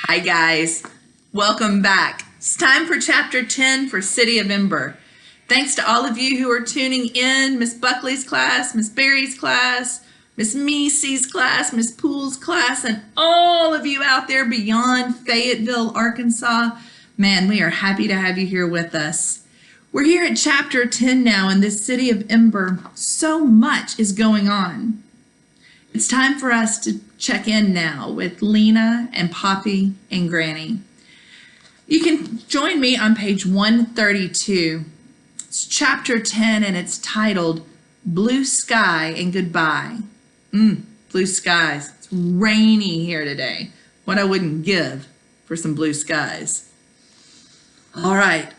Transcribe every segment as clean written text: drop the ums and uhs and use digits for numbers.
Hi guys, welcome back. It's time for chapter 10 for City of Ember. Thanks to all of you who are tuning in, Miss Buckley's class, Miss Berry's class, Miss Meese's class, Miss Poole's class, and all of you out there beyond Fayetteville, Arkansas. Man, we are happy to have you here with us. We're here at chapter 10 now in this City of Ember. So much is going on. It's time for us to check in now with Lena and Poppy and Granny. You can join me on page 132. It's chapter 10 and it's titled Blue Sky and Goodbye. Blue skies. It's rainy here today. What I wouldn't give for some blue skies. All right.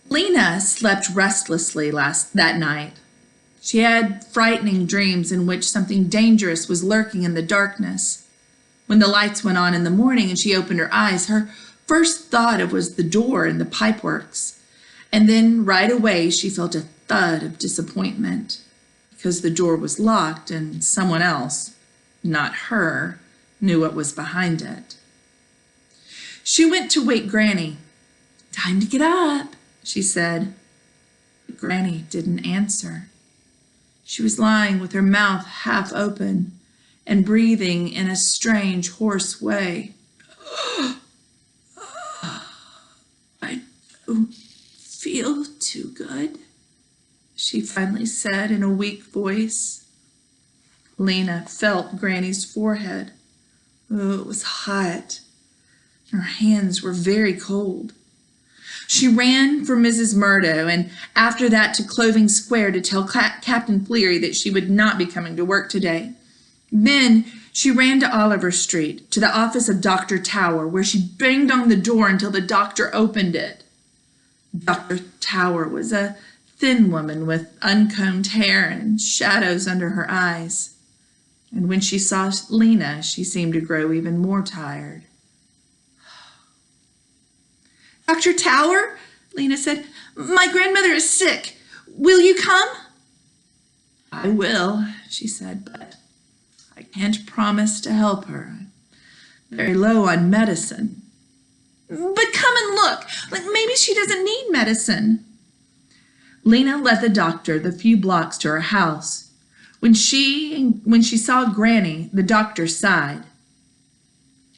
Lena slept restlessly that night. She had frightening dreams in which something dangerous was lurking in the darkness. When the lights went on in the morning and she opened her eyes, her first thought was the door in the pipeworks. And then right away she felt a thud of disappointment because the door was locked and someone else, not her, knew what was behind it. She went to wake Granny. "Time to get up," she said. But Granny didn't answer. She was lying with her mouth half open and breathing in a strange, hoarse way. "I don't feel too good," she finally said in a weak voice. Lena felt Granny's forehead. Oh, it was hot. Her hands were very cold. She ran for Mrs. Murdo and after that to Clothing Square to tell Captain Fleary that she would not be coming to work today. Then she ran to Oliver Street, to the office of Dr. Tower, where she banged on the door until the doctor opened it. Dr. Tower was a thin woman with uncombed hair and shadows under her eyes. And when she saw Lena, she seemed to grow even more tired. "Dr. Tower," Lena said, "my grandmother is sick. Will you come?" "I will," she said, "but I can't promise to help her. I'm very low on medicine." "But come and look. Maybe she doesn't need medicine." Lena led the doctor the few blocks to her house. When she saw Granny, the doctor sighed.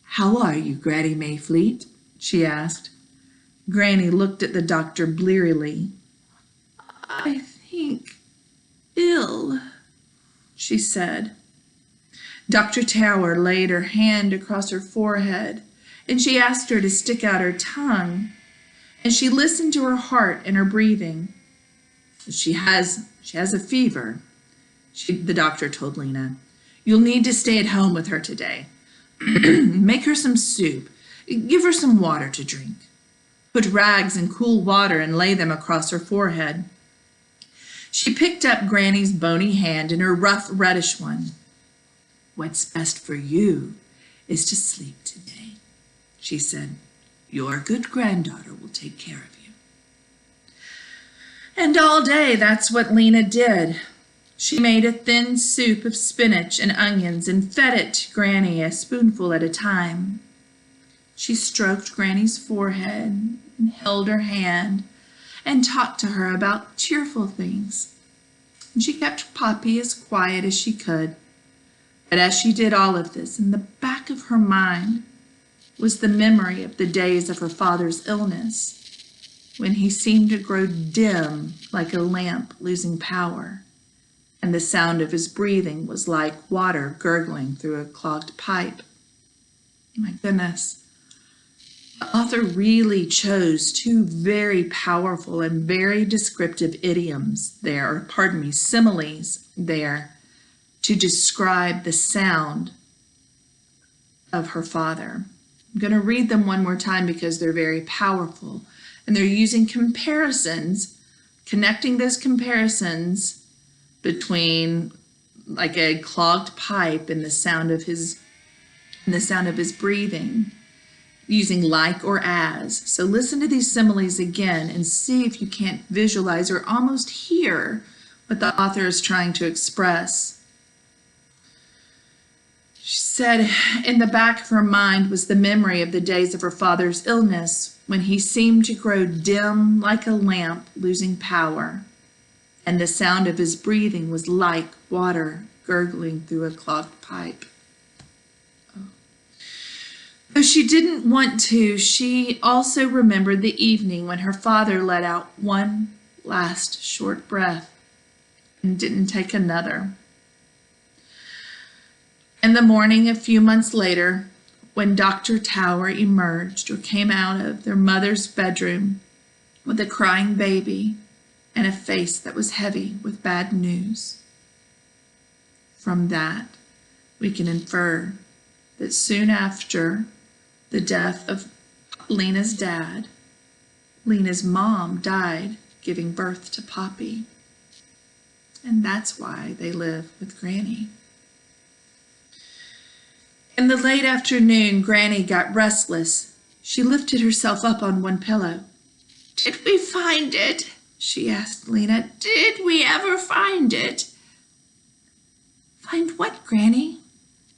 "How are you, Granny Mayfleet?" she asked. Granny looked at the doctor blearily. "I think ill," she said. Dr. Tower laid her hand across her forehead, and she asked her to stick out her tongue, and she listened to her heart and her breathing. She has a fever," the doctor told Lena. "You'll need to stay at home with her today. Make her some soup. Give her some water to drink. Put rags in cool water and lay them across her forehead." She picked up Granny's bony hand in her rough, reddish one. "What's best for you is to sleep today," she said. "Your good granddaughter will take care of you." And all day that's what Lena did. She made a thin soup of spinach and onions and fed it to Granny a spoonful at a time. She stroked Granny's forehead and held her hand and talked to her about cheerful things. And she kept Poppy as quiet as she could. But as she did all of this, in the back of her mind was the memory of the days of her father's illness, when he seemed to grow dim like a lamp losing power, and the sound of his breathing was like water gurgling through a clogged pipe. My goodness. The author really chose two very powerful and very descriptive similes there, to describe the sound of her father. I'm going to read them one more time because they're very powerful, and they're using comparisons, connecting those comparisons between like a clogged pipe and the sound of his breathing, using like or as. So listen to these similes again and see if you can't visualize or almost hear what the author is trying to express. She said in the back of her mind was the memory of the days of her father's illness when he seemed to grow dim like a lamp losing power, and the sound of his breathing was like water gurgling through a clogged pipe. Though she didn't want to, she also remembered the evening when her father let out one last short breath and didn't take another. In the morning, a few months later, when Dr. Tower emerged or came out of their mother's bedroom with a crying baby and a face that was heavy with bad news. From that, we can infer that soon after the death of Lena's dad, Lena's mom died giving birth to Poppy. And that's why they live with Granny. In the late afternoon, Granny got restless. She lifted herself up on one pillow. "Did we find it?" she asked Lena. "Did we ever find it?" "Find what, Granny?"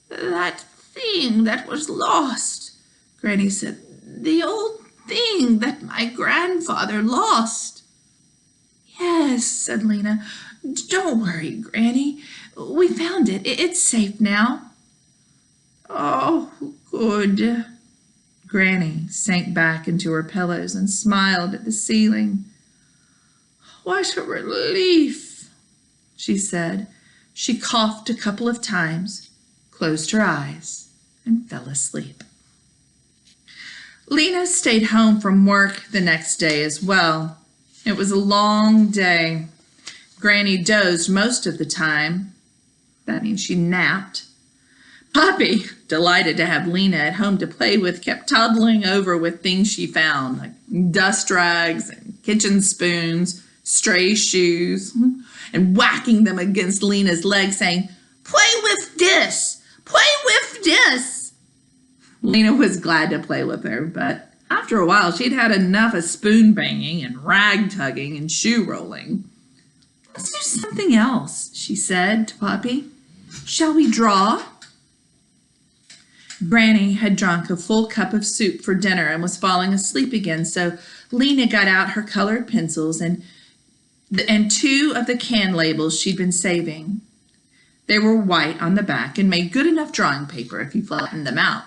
"That thing that was lost," Granny said. "The old thing that my grandfather lost." "Yes," said Lena. "Don't worry, Granny. We found it. It's safe now." "Oh, good." Granny sank back into her pillows and smiled at the ceiling. "What a relief," she said. She coughed a couple of times, closed her eyes, and fell asleep. Lena stayed home from work the next day as well. It was a long day. Granny dozed most of the time. That means she napped. Poppy, delighted to have Lena at home to play with, kept toddling over with things she found, like dust rags and kitchen spoons, stray shoes, and whacking them against Lena's legs, saying, "Play with this! Play with this!" Lena was glad to play with her, but after a while she'd had enough of spoon banging and rag tugging and shoe rolling. "Let's do something else," she said to Poppy. "Shall we draw?" Granny had drunk a full cup of soup for dinner and was falling asleep again, so Lena got out her colored pencils and two of the can labels she'd been saving. They were white on the back and made good enough drawing paper if you flattened them out.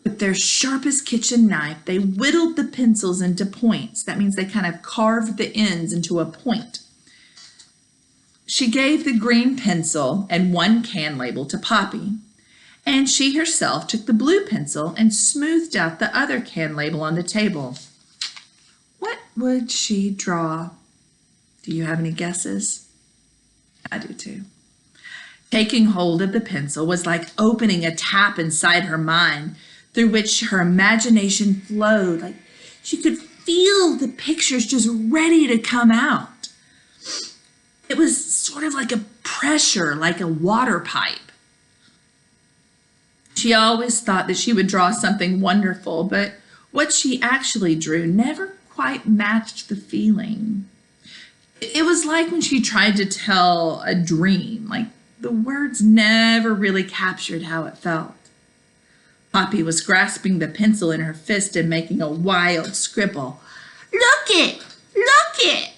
With their sharpest kitchen knife, they whittled the pencils into points. That means they kind of carved the ends into a point. She gave the green pencil and one can label to Poppy, and she herself took the blue pencil and smoothed out the other can label on the table. What would she draw? Do you have any guesses? I do too. Taking hold of the pencil was like opening a tap inside her mind through which her imagination flowed. Like she could feel the pictures just ready to come out. It was sort of like a pressure, like a water pipe. She always thought that she would draw something wonderful, but what she actually drew never quite matched the feeling. It was like when she tried to tell a dream, like the words never really captured how it felt. Poppy was grasping the pencil in her fist and making a wild scribble. "Look it! Look it!"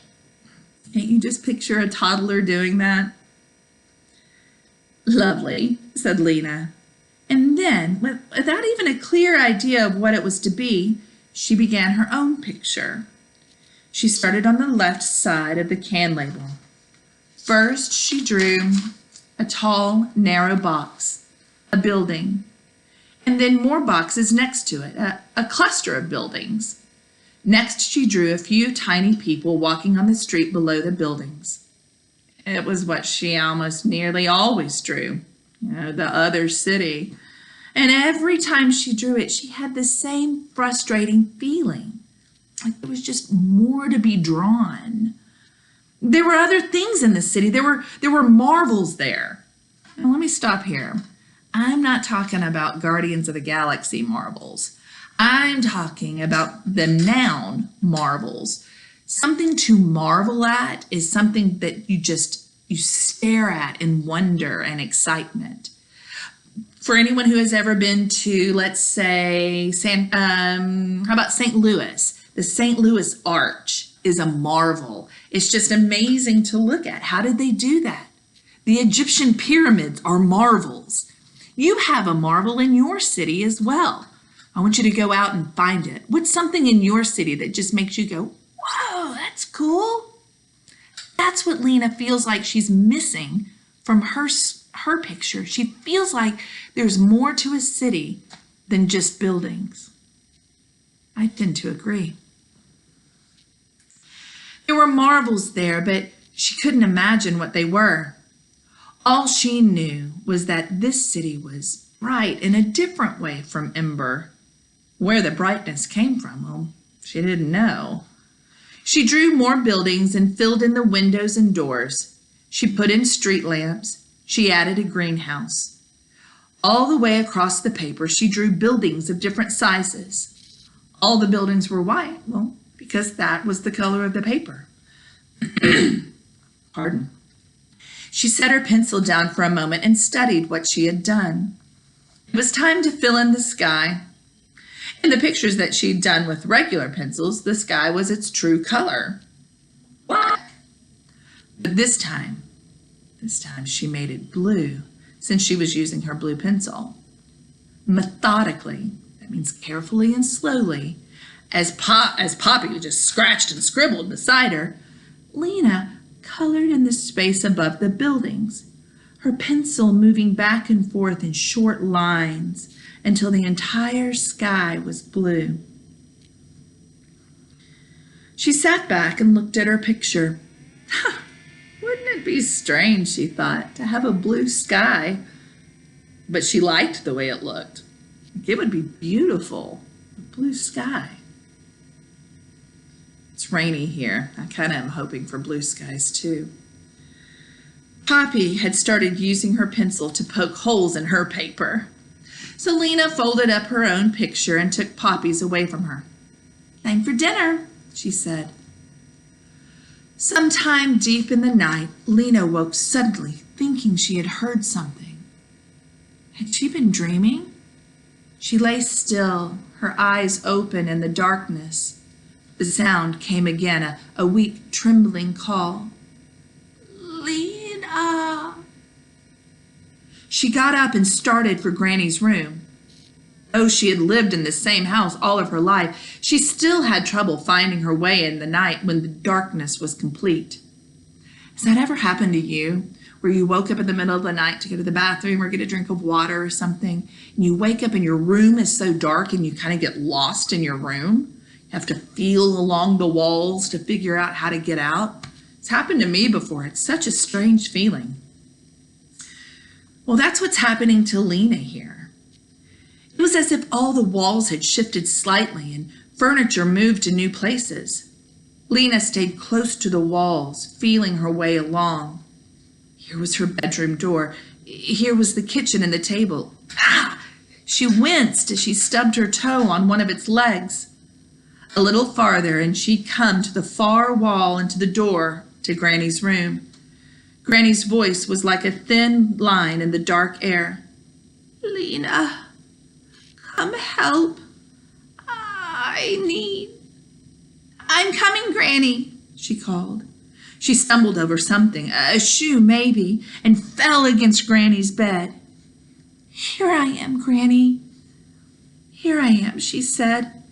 Can't you just picture a toddler doing that? "Lovely," said Lena. And then, without even a clear idea of what it was to be, she began her own picture. She started on the left side of the can label. First, she drew a tall, narrow box, a building, and then more boxes next to it, a cluster of buildings. Next, she drew a few tiny people walking on the street below the buildings. It was what she almost nearly always drew. The other city. And every time she drew it, she had the same frustrating feeling, like there was just more to be drawn. There were other things in the city. There were marvels there. Now let me stop here. I'm not talking about Guardians of the Galaxy marvels. I'm talking about the noun marvels. Something to marvel at is something that you stare at in wonder and excitement. For anyone who has ever been to, let's say, how about St. Louis? The St. Louis Arch is a marvel. It's just amazing to look at. How did they do that? The Egyptian pyramids are marvels. You have a marvel in your city as well. I want you to go out and find it. What's something in your city that just makes you go, whoa, that's cool? That's what Lena feels like she's missing from her picture. She feels like there's more to a city than just buildings. I tend to agree. There were marvels there, but she couldn't imagine what they were. All she knew was that this city was bright in a different way from Ember. Where the brightness came from, well, she didn't know. She drew more buildings and filled in the windows and doors. She put in street lamps. She added a greenhouse. All the way across the paper, she drew buildings of different sizes. All the buildings were white, well, because that was the color of the paper. Pardon. She set her pencil down for a moment and studied what she had done. It was time to fill in the sky. In the pictures that she'd done with regular pencils, the sky was its true color, black. But this time she made it blue, since she was using her blue pencil. Methodically, that means carefully and slowly, as Poppy just scratched and scribbled beside her, Lena colored in the space above the buildings, her pencil moving back and forth in short lines until the entire sky was blue. She sat back and looked at her picture. Wouldn't it be strange, she thought, to have a blue sky? But she liked the way it looked. It would be beautiful, a blue sky. It's rainy here. I kind of am hoping for blue skies too. Poppy had started using her pencil to poke holes in her paper. So Lena folded up her own picture and took Poppy's away from her. "Time for dinner," she said. Sometime deep in the night, Lena woke suddenly, thinking she had heard something. Had she been dreaming? She lay still, her eyes open in the darkness. The sound came again, a weak, trembling call. "Lena!" She got up and started for Granny's room. Though she had lived in the same house all of her life, she still had trouble finding her way in the night when the darkness was complete. Has that ever happened to you, where you woke up in the middle of the night to go to the bathroom or get a drink of water or something, and you wake up and your room is so dark and you kind of get lost in your room? You have to feel along the walls to figure out how to get out. It's happened to me before. It's such a strange feeling. Well, that's what's happening to Lena here. It was as if all the walls had shifted slightly and furniture moved to new places. Lena stayed close to the walls, feeling her way along. Here was her bedroom door. Here was the kitchen and the table. Ah! She winced as she stubbed her toe on one of its legs. A little farther, and she'd come to the far wall and to the door to Granny's room. Granny's voice was like a thin line in the dark air. "Lena, come help. I'm coming, Granny," she called. She stumbled over something, a shoe maybe, and fell against Granny's bed. "Here I am, Granny. Here I am," she said.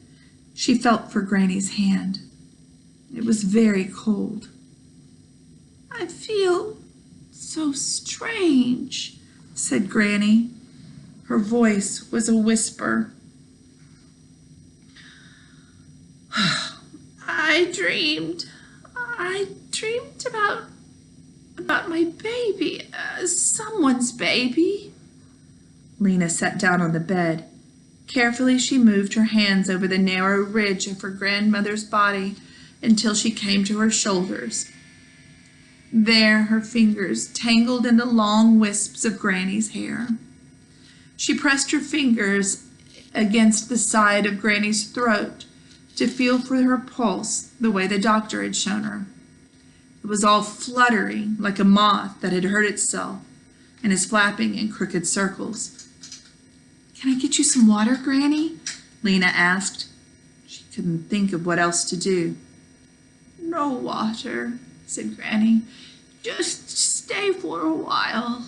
She felt for Granny's hand. It was very cold. "I feel so strange," said Granny. Her voice was a whisper. I dreamed about my baby, someone's baby." Lena sat down on the bed. Carefully, she moved her hands over the narrow ridge of her grandmother's body until she came to her shoulders. There, her fingers tangled in the long wisps of Granny's hair. She pressed her fingers against the side of Granny's throat to feel for her pulse the way the doctor had shown her. It was all fluttery, like a moth that had hurt itself and is flapping in crooked circles. Can I get you some water, Granny? Lena asked. She couldn't think of what else to do. No water, said Granny. Just stay for a while.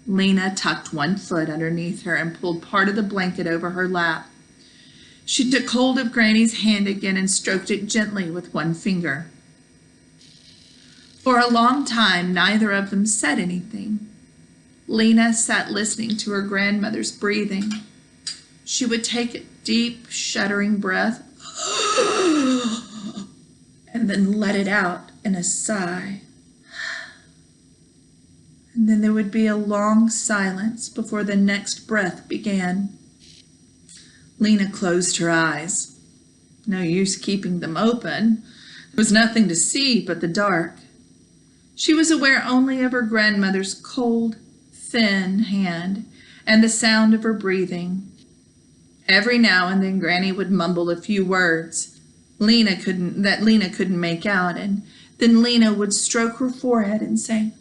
Lena tucked one foot underneath her and pulled part of the blanket over her lap. She took hold of Granny's hand again and stroked it gently with one finger. For a long time, neither of them said anything. Lena sat listening to her grandmother's breathing. She would take a deep, shuddering breath and then let it out in a sigh. And then there would be a long silence before the next breath began. Lena closed her eyes. No use keeping them open. There was nothing to see but the dark. She was aware only of her grandmother's cold, thin hand and the sound of her breathing. Every now and then Granny would mumble a few words Lena couldn't make out, and then Lena would stroke her forehead and say,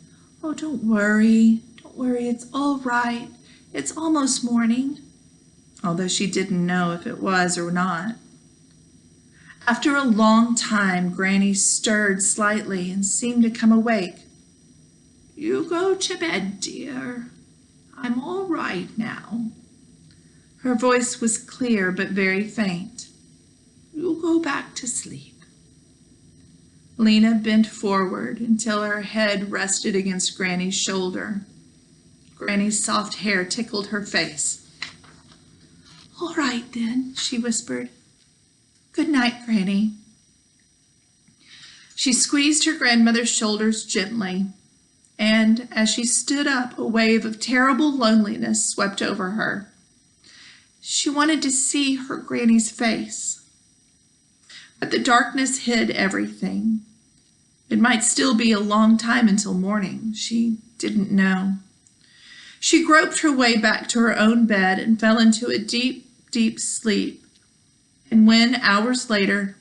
"Oh, don't worry, it's all right. It's almost morning," although she didn't know if it was or not. After a long time, Granny stirred slightly and seemed to come awake. "You go to bed, dear. I'm all right now." Her voice was clear but very faint. "You go back to sleep." Lena bent forward until her head rested against Granny's shoulder. Granny's soft hair tickled her face. "All right then," she whispered. "Good night, Granny." She squeezed her grandmother's shoulders gently, and as she stood up, a wave of terrible loneliness swept over her. She wanted to see her Granny's face, but the darkness hid everything. It might still be a long time until morning. She didn't know. She groped her way back to her own bed and fell into a deep, deep sleep. And when, hours later,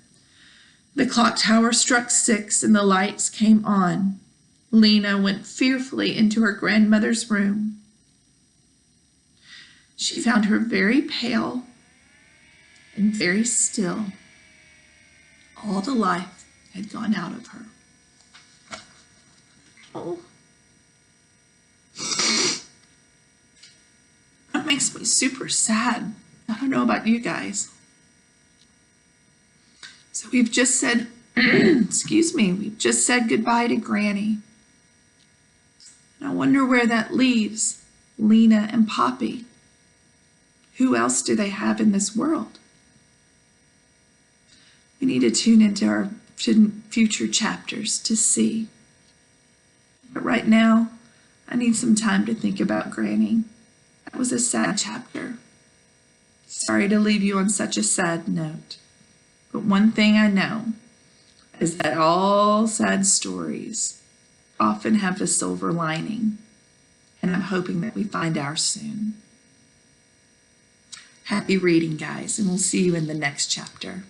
the clock tower struck 6 and the lights came on, Lena went fearfully into her grandmother's room. She found her very pale and very still. All the life had gone out of her. Oh. That makes me super sad. I don't know about you guys. So we've just said, we've just said goodbye to Granny. And I wonder where that leaves Lena and Poppy. Who else do they have in this world? We need to tune into our future chapters to see. But right now, I need some time to think about Granny. That was a sad chapter. Sorry to leave you on such a sad note. But one thing I know is that all sad stories often have a silver lining. And I'm hoping that we find ours soon. Happy reading, guys, and we'll see you in the next chapter.